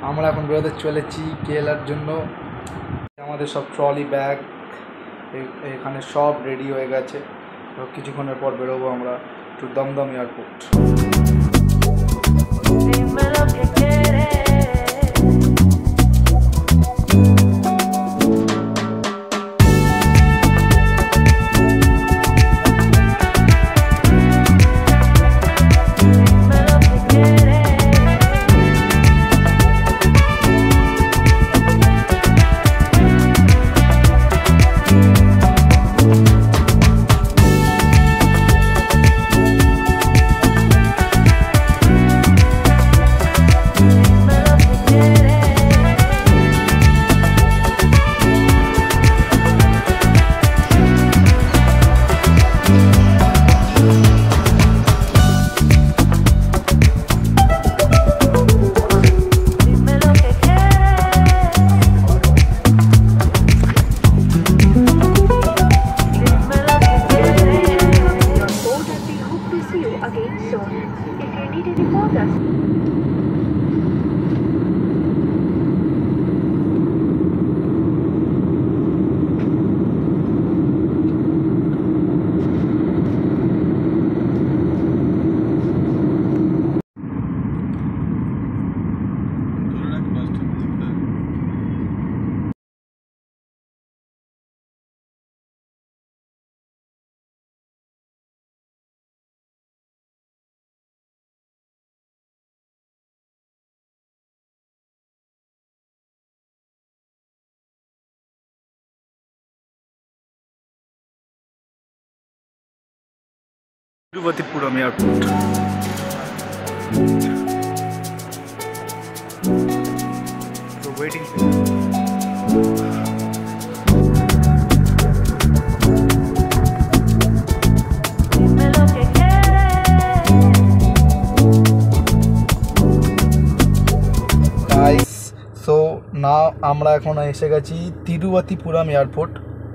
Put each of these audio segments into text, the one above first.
আমরা এখন বেরোতে চলেছি কেরালার জন্য। আমাদের সব ট্রলি ব্যাগ এখানে সব রেডি হয়ে গেছে। তো কিছুক্ষণের পর বেরোবো আমরা টু দমদম এয়ারপোর্ট। तिरुपतिपुरम airport. So waiting for guys, so now আমরা এখন এসে গেছি তিরুপতিপুরম এয়ারপোর্ট।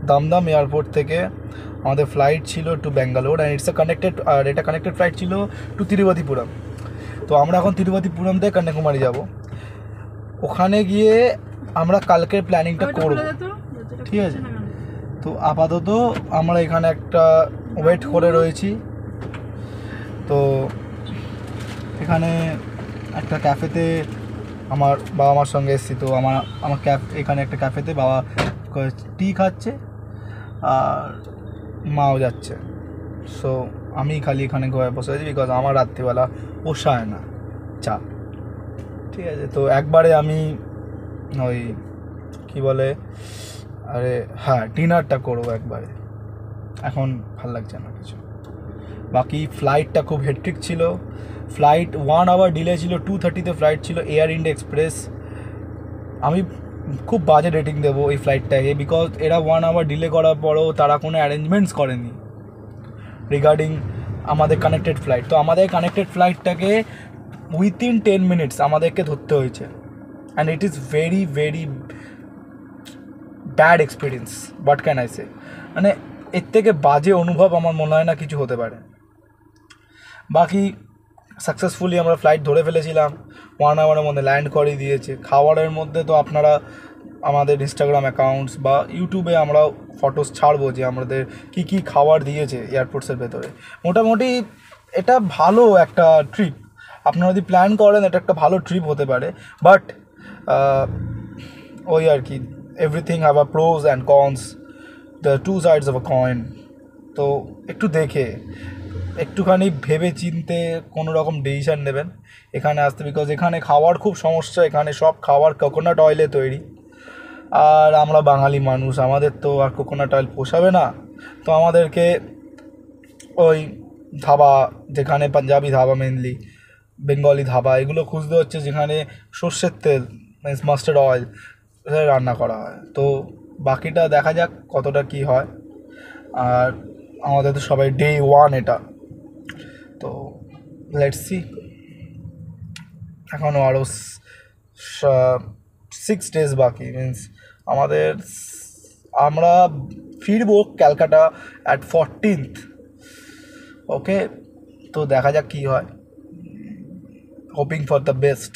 দমদম এয়ারপোর্ট থেকে আমাদের ফ্লাইট ছিল টু ব্যাঙ্গালোর অ্যান্ড ইটস এটা কানেক্টেড ফ্লাইট ছিল টু তিরুপতিপুরম। তো আমরা এখন তিরুপতিপুরম থেকে কন্যাকুমারী যাব। ওখানে গিয়ে আমরা কালকের প্ল্যানিংটা করব, ঠিক আছে? তো আপাতত আমরা এখানে একটা ওয়েট করে রয়েছি। তো এখানে একটা ক্যাফেতে আমার বাবা মার সঙ্গে এসেছি। তো আমার এখানে একটা ক্যাফেতে বাবা টি খাচ্ছে আর মাও যাচ্ছে। সো আমি খালি এখানে বসে আছি বিকজ আমার রাত্রিবেলা পোষায় না চা, ঠিক আছে? তো একবারে আমি ওই কী বলে ডিনারটা করবো একবারে। এখন ভাল লাগছে না কিছু। বাকি ফ্লাইটটা খুব হেট্রিক ছিল। ফ্লাইট 1 আওয়ার ডিলে ছিল, 2:30-তে ফ্লাইট ছিল এয়ার ইন্ডিয়া এক্সপ্রেস। আমি খুব বাজে রেটিং দেবো এই ফ্লাইটটাকে বিকজ এরা 1 আওয়ার ডিলে করার পরেও তারা কোনো অ্যারেঞ্জমেন্টস করেনি রিগার্ডিং আমাদের কানেক্টেড ফ্লাইট। তো আমাদের কানেক্টেড ফ্লাইটটাকে উইথিন 10 মিনিটস আমাদেরকে ধরতে হয়েছে and it is very very bad experience. What can I say, মানে এর থেকে বাজে অনুভব আমার মনে হয় না কিছু হতে পারে। বাকি সাকসেসফুলি আমরা ফ্লাইট ধরে ফেলেছিলাম, 1 আওয়ারের মধ্যে ল্যান্ড করিয়ে দিয়েছে। খাবারের মধ্যে তো আপনারা আমাদের ইনস্টাগ্রাম অ্যাকাউন্টস বা ইউটিউবে আমরা ফটোস ছাড়বো যে আমাদের কী কী খাবার দিয়েছে এয়ারপোর্টসের ভেতরে। মোটামুটি এটা ভালো একটা ট্রিপ, আপনারা যদি প্ল্যান করেন এটা একটা ভালো ট্রিপ হতে পারে। বাট ওই আর কি, everything have a pros and cons, the two sides of a coin. তো একটু দেখে একটুখানি ভেবে চিনতে কোনো রকম ডিসিশান নেবেন এখানে আসতে, বিকজ এখানে খাওয়ার খুব সমস্যা। এখানে সব খাবার কোকোনাট অয়েলে তৈরি, আর আমরা বাঙালি মানুষ, আমাদের তো আর কোকোনাট অয়েল পোষাবে না। তো আমাদেরকে ওই ধাবা, যেখানে পাঞ্জাবি ধাবা, মেনলি বেঙ্গলি ধাবা, এগুলো খুঁজতে হচ্ছে যেখানে সর্ষের তেল মিন্স মাস্টার্ড অয়েল রান্না করা হয়। তো বাকিটা দেখা যাক কতটা কি হয়। আর আমাদের তো সবাই ডে 1 এটা, তো লেটস সি। এখনও আরও 6 ডেজ বাকি, মিন্স আমরা ফিরবো ক্যালকাটা অ্যাট 14th। ওকে, তো দেখা যাক কী হয়, হোপিং ফর দ্য বেস্ট।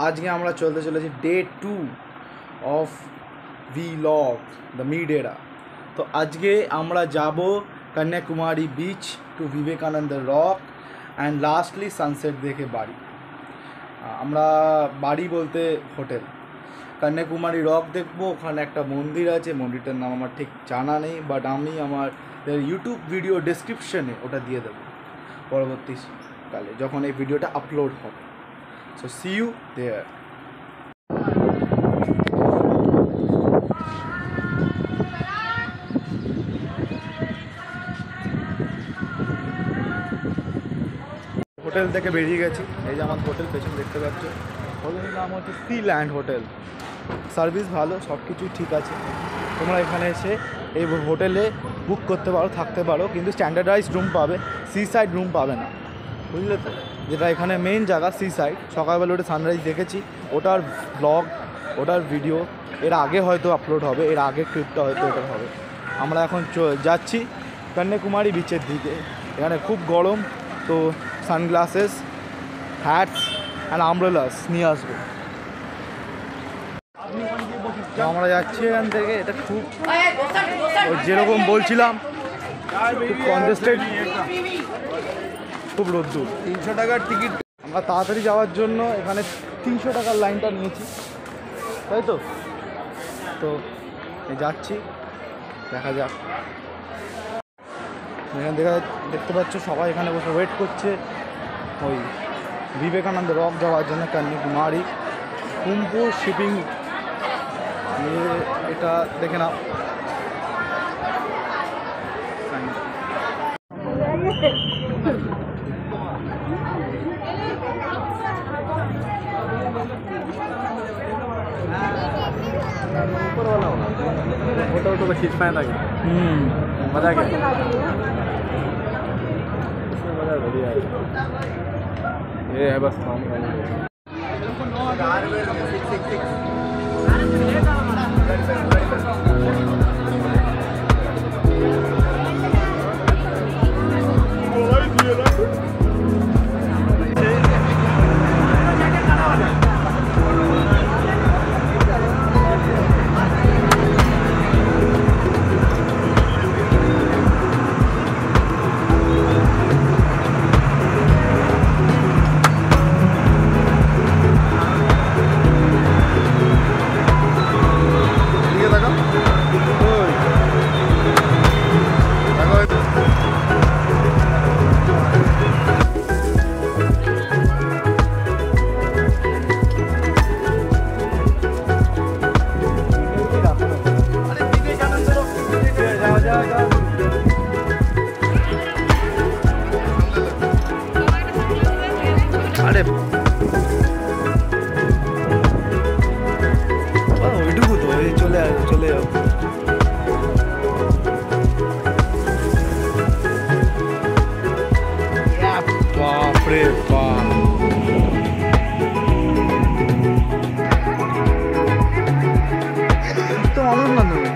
আজকে আমরা চলতে চলেছি ডে 2 অফ ভ্লগ দ্য মিডেরা। তো আজকে আমরা যাব Kanyakumari beach to Vivekananda rock and lastly sunset দেখে বাড়ি। আমরা বাড়ি বলতে হোটেল। কন্যাকুমারী রক দেখবো, ওখানে একটা মন্দির আছে, মন্দিরটার নাম আমার ঠিক জানা নেই, বাট আমি আমার ইউটিউব ভিডিও ডেসক্রিপশনে ওটা দিয়ে দেবো পরবর্তীকালে যখন এই ভিডিওটা আপলোড হবে। So see you there. Hotel থেকে বেরিয়ে গেছি, এই যে আমার হোটেল পেছনে দেখতে পাচ্ছ। হোটেলের নাম হচ্ছে সি ল্যান্ড হোটেল। সার্ভিস ভালো, সব কিছুই ঠিক আছে। তোমরা এখানে এসে এই হোটেলে বুক করতে পারো, থাকতে পারো, কিন্তু স্ট্যান্ডার্ডাইজড রুম পাবে, সি সাইড রুম পাবে না, বুঝলে তো? যেটা এখানে মেন জায়গা সি সাইড। সকালবেলা ওটা সানরাইজ দেখেছি, ওটার ব্লগ, ওটার ভিডিও এর আগে হয়তো আপলোড হবে, এর আগের ট্রিপটা হয়তো ওটার হবে। আমরা এখন যাচ্ছি কন্যাকুমারী বিচের দিকে। এখানে খুব গরম, তো সানগ্লাসেস, হ্যাটস অ্যান্ড আমব্রেলাস নিয়ে আসবো। আমরা যাচ্ছি এখান থেকে। এটা খুব যেরকম বলছিলাম খুব কনজেস্টেড, খুব রোদ্দুর। 300 টাকার টিকিট। আমরা তাড়াতাড়ি যাওয়ার জন্য এখানে 300 টাকার লাইনটা নিয়েছি, তাই তো? তো যাচ্ছি, দেখা যাক। এখান থেকে দেখতে পাচ্ছ সবাই এখানে বসে ওয়েট করছে ওই বিবেকানন্দ রক যাওয়ার জন্য। কন্যাকুমারী কুম্পু শিপিং, এটা দেখে নাও। फोटो तो खींच पाए था क्या? मजा क्या? मजा बढ़िया है। ये है बस काम ওইটুকু তো চলে যাও। বাপরে বাপ, তো মানুষ না তুমি।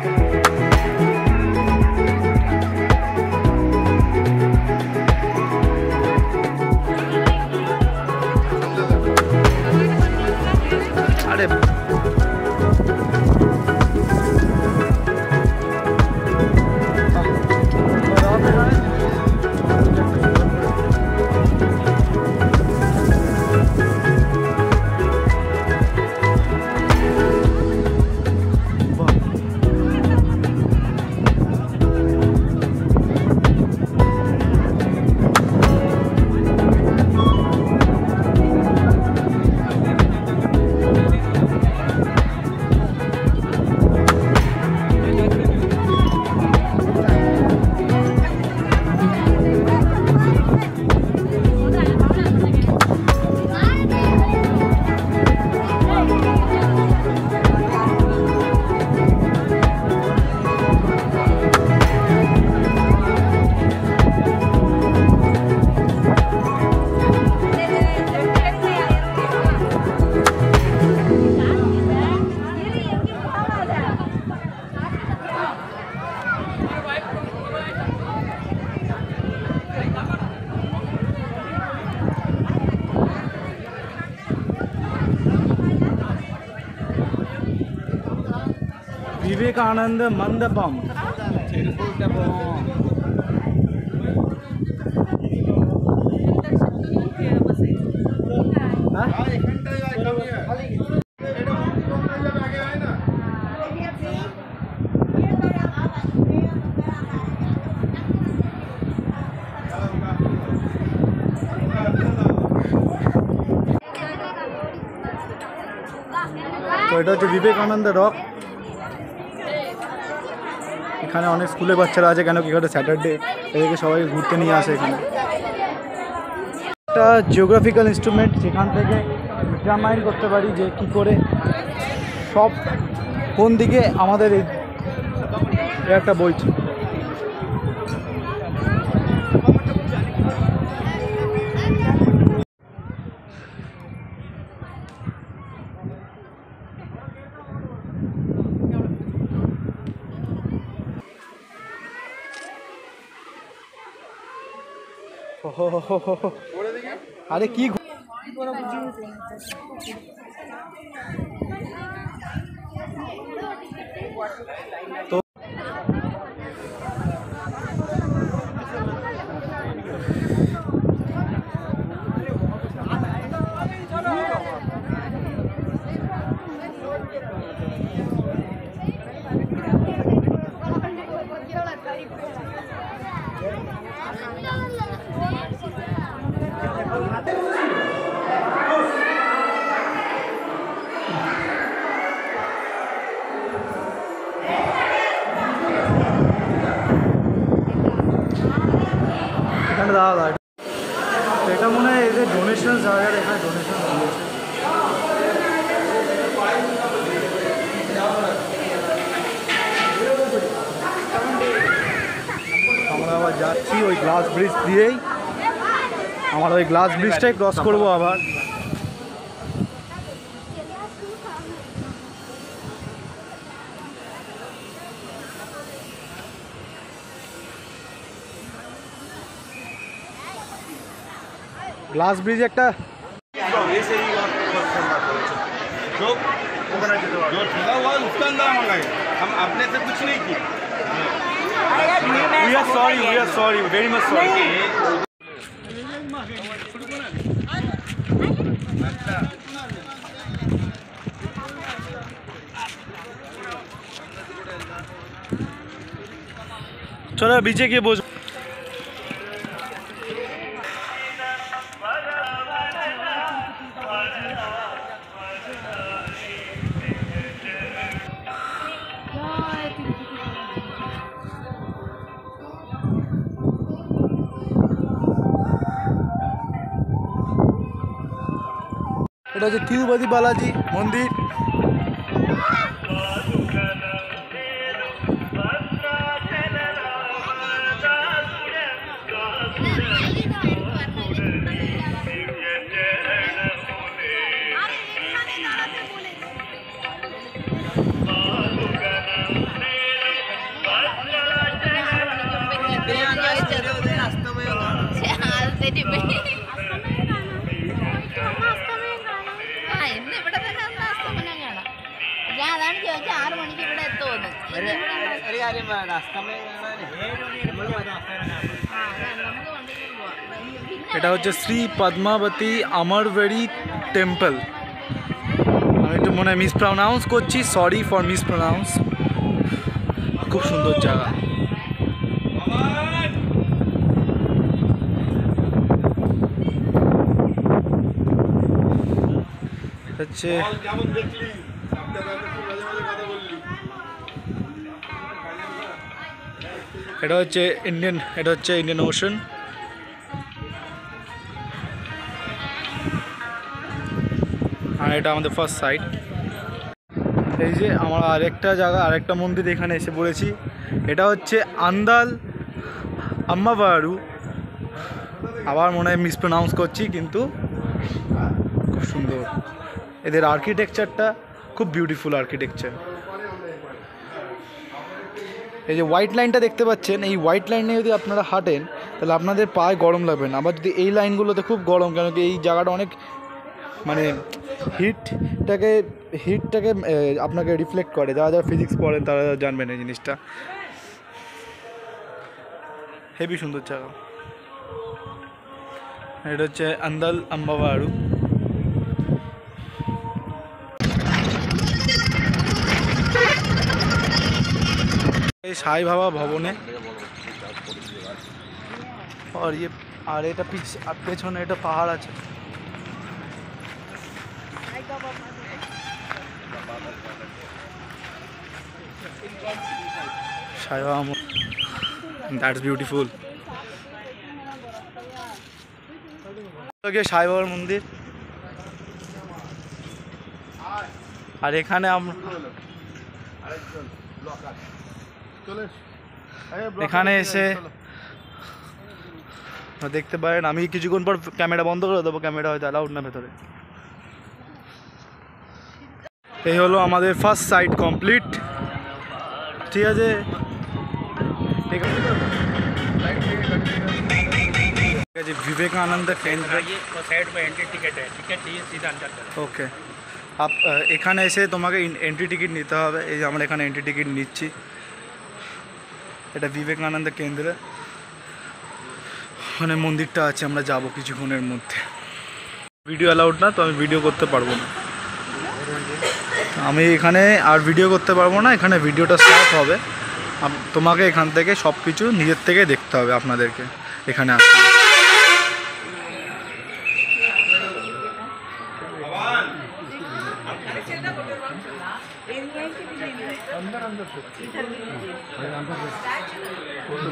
আরে विवेकानंद मंडपम তো এটা হচ্ছে বিবেকানন্দ রক। এখানে অনেক স্কুলের বাচ্চারা আছে, কেন কি এখানে স্যাটারডে, এদেরকে সবাই ঘুরতে নিয়ে আসে এখানে। একটা জিওগ্রাফিক্যাল ইনস্ট্রুমেন্ট, যেখান থেকে ডিটারমাইন করতে পারি যে কি করে সব কোন দিকে আমাদের এই একটা বই। আরে কি তো এখানে দাদা এটা মনে হয় এদের ডোনেশন যা যা এখানে ডোনেশন দিয়েছে। আমরা আবার যাচ্ছি ওই গ্লাস ব্রিজ দিয়েই, আমরা ওই গ্লাস ব্রিজটাই ক্রস করবো আবার। ग्लास ब्रिज एक जो ठगा हुआ उसका अंदर मंगाए, हम अपने से कुछ नहीं किया। We are sorry, very much sorry. चलो बीचे के बोझ এটা হচ্ছে তিরুপতি বালাজি মন্দির। এটা হচ্ছে শ্রী পদ্মাবতী অমরবেড়ি টেম্পল। আমি একটু মনে হয় মিসপ্রনাউন্স করছি, সরি ফর মিসপ্রনাউন্স। খুব সুন্দর জায়গা। হচ্ছে এটা হচ্ছে ইন্ডিয়ান ওশান। আর এটা আমাদের ফার্স্ট সাইট। এই যে আমরা আরেকটা মন্দির এখানে এসে পড়েছি। এটা হচ্ছে আন্দাল আম্মাবারু। আবার মনে হয় মিসপ্রনাউন্স করছি, কিন্তু খুব সুন্দর। এদের আর্কিটেকচারটা খুব বিউটিফুল আর্কিটেকচার। এই যে হোয়াইট লাইনটা দেখতে পাচ্ছেন, এই হোয়াইট লাইনে যদি আপনারা হাঁটেন তাহলে আপনাদের পায়ে গরম লাগবে না। আবার যদি এই লাইনগুলোতে খুব গরম, কেন কি এই জায়গাটা অনেক মানে হিটটাকে আপনাকে রিফ্লেক্ট করে। যারা যারা ফিজিক্স পড়েন তারা জানবেন এই জিনিসটা। হেভি সুন্দর জায়গা। এটা হচ্ছে আন্দাল আম্বাবাড়ু। এই সাই বাবা ভবনে আর এটা পেছনে এটা পাহাড় আছে। সাই বাবা, দ্যাটস বিউটিফুল। সাই বাবার মন্দির। আর এখানে এখানে এসে দেখতে পারেন, আমি কিছুক্ষণ পর ক্যামেরা বন্ধ করে দেবো, ক্যামেরা হয়তো অ্যালাউড না ভেতরে। এই হলো আমাদের ফার্স্ট সাইট কমপ্লিট। ঠিক আছে, ঠিক আছে। विवेकानंद केंद्र साइड में एंट्री टिकट है, टिकट चाहिए सीधा अंदर चलो। ওকে, এখানে এসে তোমাকে এন্ট্রি টিকিট নিতে হবে। এই যে আমরা এখানে এন্ট্রি টিকিট নিচ্ছি। এটা বিবেকানন্দ কেন্দ্র, ওখানে মন্দিরটা আছে। আমরা যাব কিছুক্ষণের মধ্যে। ভিডিও অ্যালাউড না, তো আমি ভিডিও করতে পারবো না। আমি এখানে আর ভিডিও করতে পারবো না। এখানে ভিডিওটা স্টপ হবে। তোমাকে এখান থেকে সব কিছু নিজের থেকে দেখতে হবে আপনাদেরকে এখানে আসতে।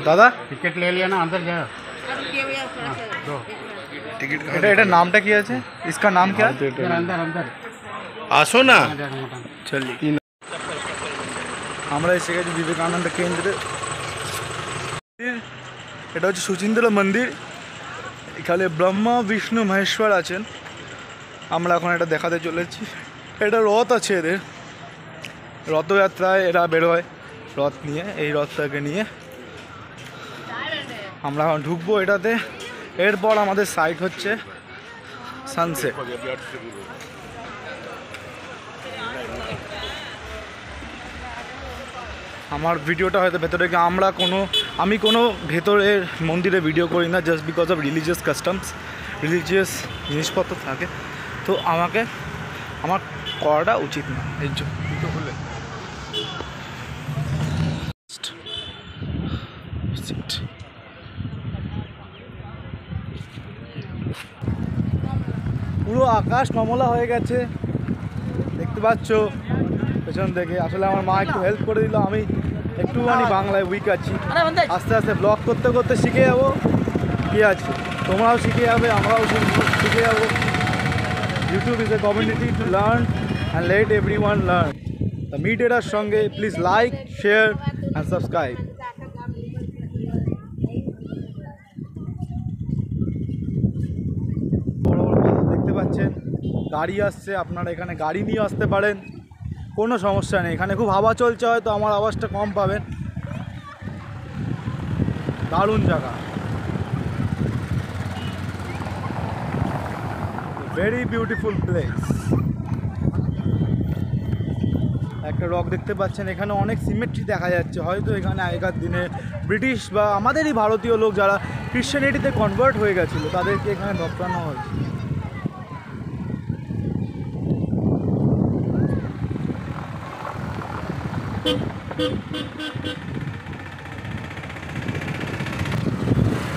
दादा टिकट ले लिया ना, अंदर जाओ। टिकट এটা নামটা কি আছে? इसका नाम क्या? अंदर अंदर আসো না, চলি। আমরা এসে গেছি বিবেকানন্দ কেন্দ্রে। এটা হচ্ছে সুচিন্দ্র মন্দির। এখানে ব্রহ্মা বিষ্ণু মহেশ্বর আছেন। আমরা এখন এটা দেখাতে চলেছি। এটা রথ আছে এদের, রথযাত্রায় এরা বেরোয় রথ নিয়ে। এই রথটাকে নিয়ে আমরা এখন ঢুকবো এটাতে। এরপর আমাদের সাইট হচ্ছে সানসেট। আমার ভিডিওটা হয়তো ভেতরে গিয়ে আমি কোনো ভেতরের মন্দিরে ভিডিও করি না, just because of religious customs, religious জিনিসপত্র থাকে। তো আমার করাটা উচিত না, এই জন্য। পুরো আকাশ কমলা হয়ে গেছে, দেখতে পাচ্ছ পেছন থেকে। আসলে আমার মা একটু হেল্প করে দিল। আমি একটুখানি বাংলায় উইক আছি। আস্তে আস্তে ব্লগ করতে করতে শিখে যাবো। কী আছে, তোমরাও শিখে যাবে, আমরাও শিখে যাবো। YouTube is a community to learn and let every one learn. তা মিট এটার সঙ্গে please like, share and subscribe. বড় বড় দেখতে পাচ্ছেন, গাড়ি আসছে। আপনারা এখানে গাড়ি নিয়ে আসতে পারেন, কোনো সমস্যা নেই। এখানে খুব হাওয়া চলছে, হয়তো আমার আওয়াজটা কম পাবেন। দারুণ জায়গা, ভেরি বিউটিফুল প্লেস। একটা রক দেখতে পাচ্ছেন, এখানে অনেক সিমেট্রি দেখা যাচ্ছে। হয়তো এখানে আগেকার দিনে ব্রিটিশ বা আমাদেরই ভারতীয় লোক যারা ক্রিশ্চিয়ানিটিতে কনভার্ট হয়ে গেছিলো, তাদেরকে এখানে দফনানো হয়েছে।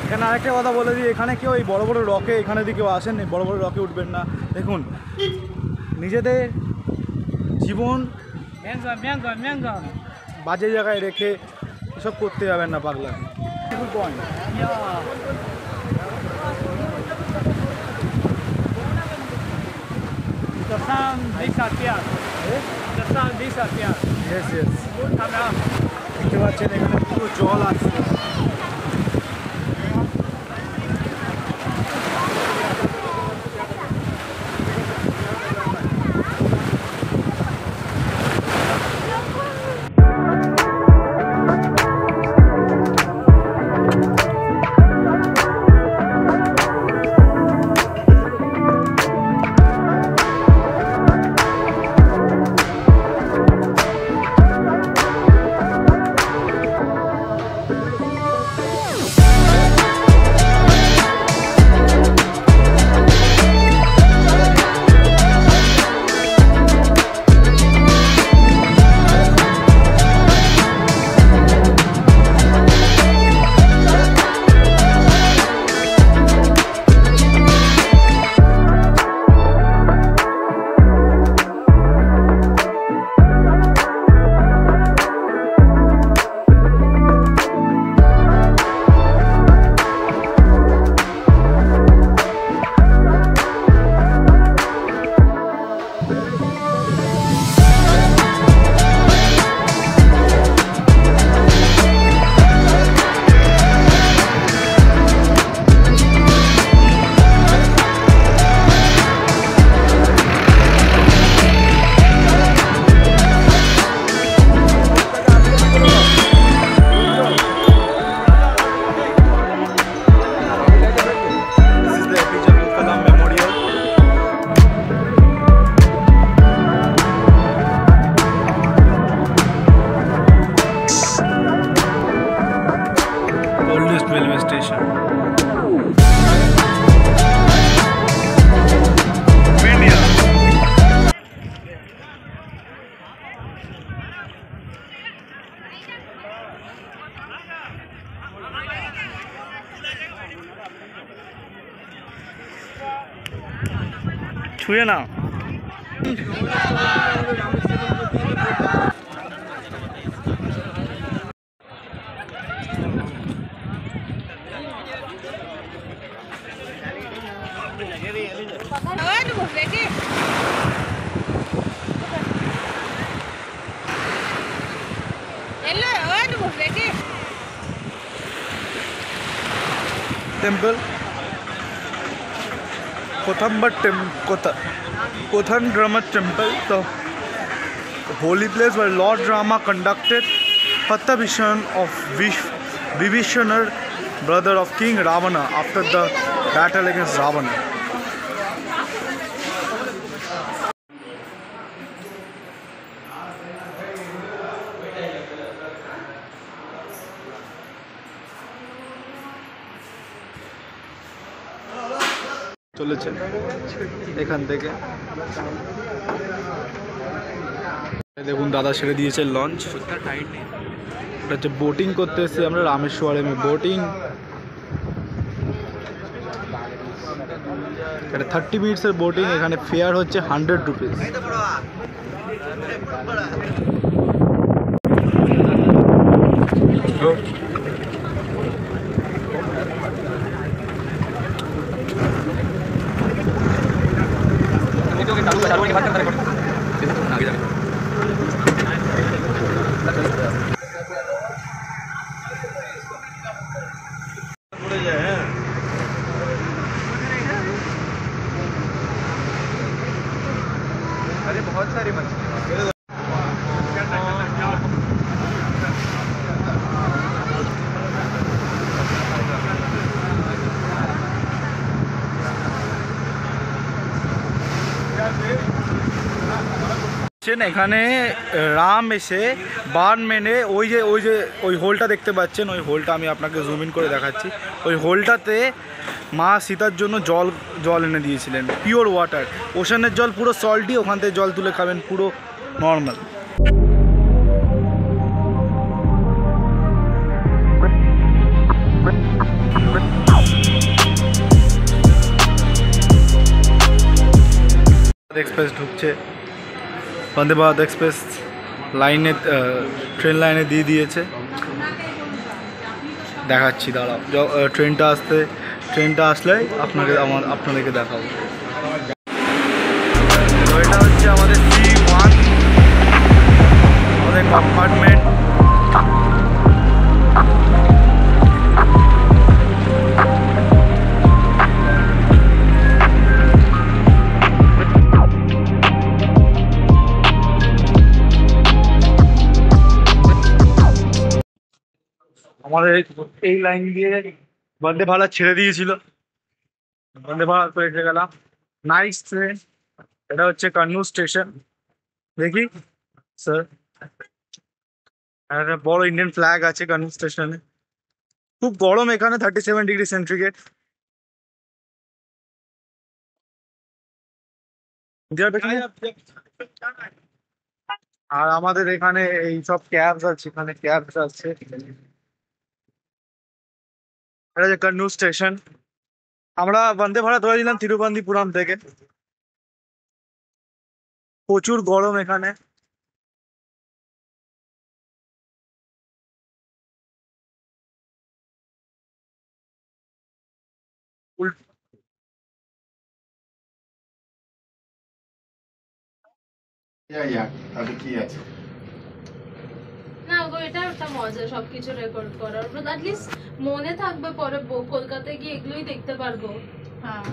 এখানে আরেকটা কথা বলে দিই, এখানে কেউ এই বড় বড় রকে এখানে দিকে কেউ আসেন, বড় বড় রকে উঠবেন না। দেখুন, নিজেদের জীবন বাজে জায়গায় রেখে এসব করতে যাবেন না, পাগলা। পয়েন্ট দেখতে পাচ্ছেন, এখানে পুরো জল আসছে। ছুঁয়ে না। Temple Kothandrama temple, the holy place where Lord Rama conducted Pattabhishan of Vibhishanar, brother of King Ravana, after the battle against Ravana. চলেছে এখান থেকে। দেখুন দাদা ছেড়ে দিয়েছে লঞ্চ। এটা হচ্ছে বোটিং করতে এসেছি আমরা রামেশ্বরমে। বোটিং এটা 30 মিনিটসের বোটিং। এখানে ফেয়ার হচ্ছে 100 রুপিস। अरे बहुत सारी मछली এখানে রাম এসে বান মেনে ওই হোলটা দেখতে পাচ্ছেন, ওই হোলটা আমি আপনাকে জুম ইন করে দেখাচ্ছি। ওই হোলটাতে মা সীতার জন্য জল এনে দিয়েছিলেন, পিওর ওয়াটার। ওশানের জল পুরো সল্টি, ওখান থেকে জল তুলে খাবেন পুরো নর্মাল। এক্সপ্রেস ঢুকছে, বন্দে ভারত এক্সপ্রেস লাইনে ট্রেন লাইনে দিয়ে দিয়েছে। দেখাচ্ছি দাঁড়াও, ট্রেনটা আসলে আপনাদেরকে দেখাবো। তো এটা হচ্ছে আমাদের C1 আমাদের কম্পার্টমেন্ট। আমাদের এই লাইন দিয়ে বন্দে ভারত ছেড়ে দিয়েছিল, বন্দে ভারত করে এসে গেলাম। Nice train. এটা হচ্ছে কান্নুর স্টেশন। দেখি স্যার, একটা বড় ইন্ডিয়ান ফ্ল্যাগ আছে কান্নুর স্টেশনে। খুব গরম এখানে, 37 ডিগ্রি সেন্টিগ্রেড। আর আমাদের এখানে এই সব ক্যাবস আছে, এখানে ক্যাবস আছে। এটা হচ্ছে কান্নুর স্টেশন। আমরা বন্দে ভারত ধরেছিলাম তিরুবনন্তপুরম থেকে। প্রচুর গরম এখানে। তাহলে কি আছে না গো, এটা একটা মজা সবকিছু রেকর্ড করার। অ্যাটলিস্ট মনে থাকবে, পরে কলকাতায় গিয়ে এগুলোই দেখতে পারবো। হ্যাঁ,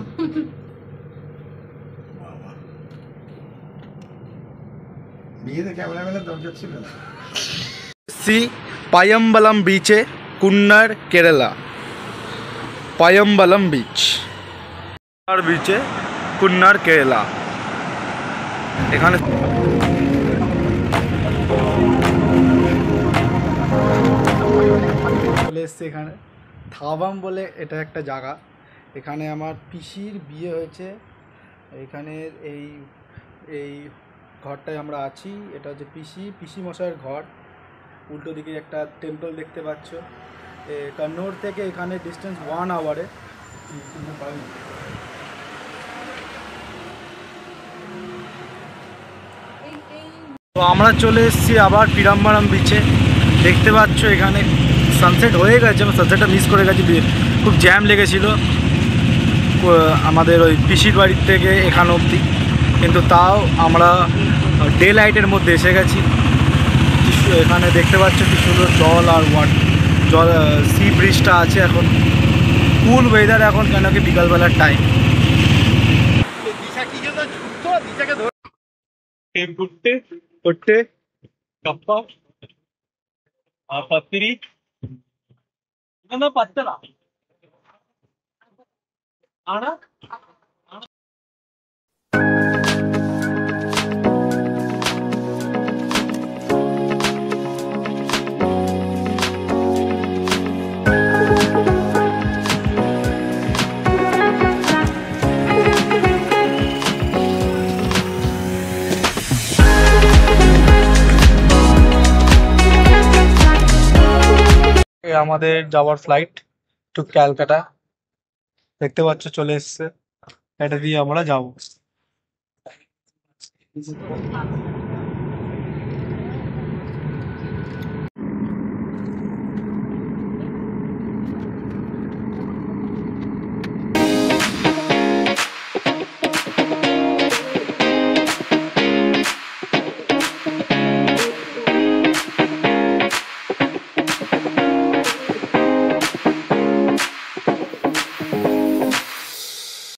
বিয়েতে ক্যামেরাম্যানের দরকার ছিল না। পায়ম্বলম বিচে, কুন্নার, কেরালা। পায়ম্বলম বিচে, কুন্নার, কেরালা। এখানে চলে এসছে। এখানে থাবাম বলে এটা একটা জায়গা। এখানে আমার পিসির বিয়ে হয়েছে। এখানে এই ঘরটায় আমরা আছি। এটা হচ্ছে পিসি মশাইয়ের ঘর। উল্টো দিকে একটা টেম্পল দেখতে পাচ্ছ। কন্নৌর থেকে এখানে ডিস্টেন্স 1 আওয়ারে। আমরা চলে এসেছি আবার পিরাম্বারাম বিচে। দেখতে পাচ্ছ এখানে সানসেট হয়ে গেছে, আমরা সানসেটটা মিস করে গেছি, খুব জ্যাম লেগেছিল আমাদের ওই পিসির বাড়ির থেকে এখানে অবধি, কিন্তু তাও আমরা ডে লাইটের মধ্যে এসে গেছি। এখানে দেখতে পাচ্ছ কি সুন্দর জল আর জল, সি ব্রিজটা আছে এখন, কুল ওয়েদার এখন, কেন কি বিকালবেলার টাইম। पुट्टे पुट्टे कप्पा पत्तिरी पत्तला आना আমাদের যাওয়ার ফ্লাইট টু ক্যালকাটা, দেখতে পাচ্ছ চলে এসছে, এটা দিয়ে আমরা যাব।